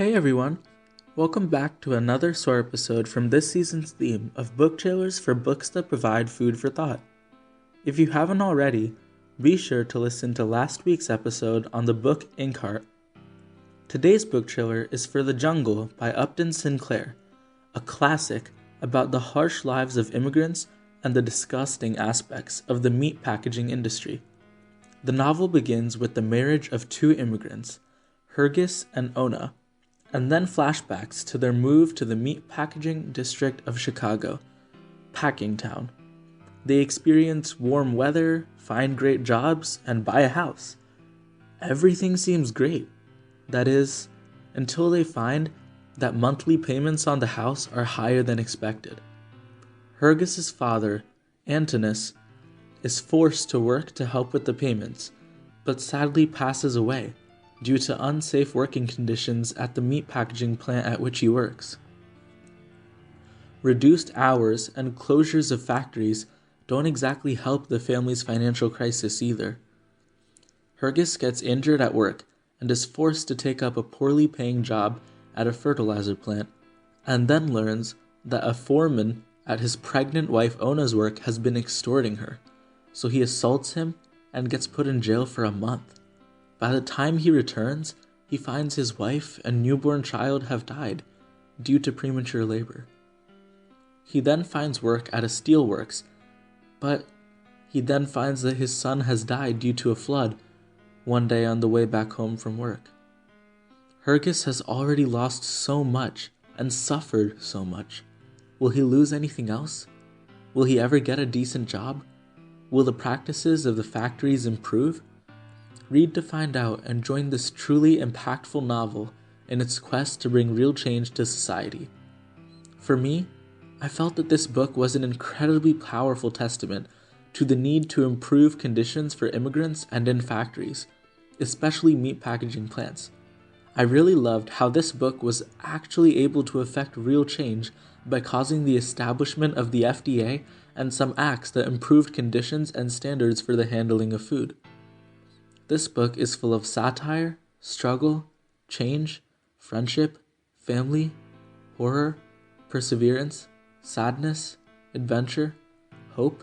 Hey everyone, welcome back to another SOAR episode from this season's theme of book trailers for books that provide food for thought. If you haven't already, be sure to listen to last week's episode on the book Inkheart. Today's book trailer is for The Jungle by Upton Sinclair, a classic about the harsh lives of immigrants and the disgusting aspects of the meat packaging industry. The novel begins with the marriage of two immigrants, Hergis and Ona, and then flashbacks to their move to the meat packaging district of Chicago, Packing Town. They experience warm weather, find great jobs, and buy a house. Everything seems great. That is, until they find that monthly payments on the house are higher than expected. Hergis's father, Antinous, is forced to work to help with the payments, but sadly passes away due to unsafe working conditions at the meat packaging plant at which he works. Reduced hours and closures of factories don't exactly help the family's financial crisis either. Hergis gets injured at work and is forced to take up a poorly paying job at a fertilizer plant, and then learns that a foreman at his pregnant wife Ona's work has been extorting her, so he assaults him and gets put in jail for a month. By the time he returns, he finds his wife and newborn child have died due to premature labor. He then finds work at a steelworks, but he then finds that his son has died due to a flood one day on the way back home from work. Hergis has already lost so much and suffered so much. Will he lose anything else? Will he ever get a decent job? Will the practices of the factories improve? Read to find out and join this truly impactful novel in its quest to bring real change to society. For me, I felt that this book was an incredibly powerful testament to the need to improve conditions for immigrants and in factories, especially meat packaging plants. I really loved how this book was actually able to affect real change by causing the establishment of the FDA and some acts that improved conditions and standards for the handling of food. This book is full of satire, struggle, change, friendship, family, horror, perseverance, sadness, adventure, hope,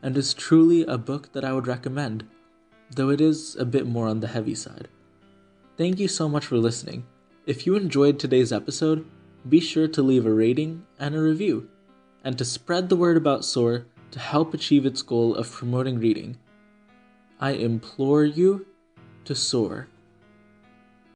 and is truly a book that I would recommend, though it is a bit more on the heavy side. Thank you so much for listening. If you enjoyed today's episode, be sure to leave a rating and a review, and to spread the word about SOAR to help achieve its goal of promoting reading. I implore you to soar.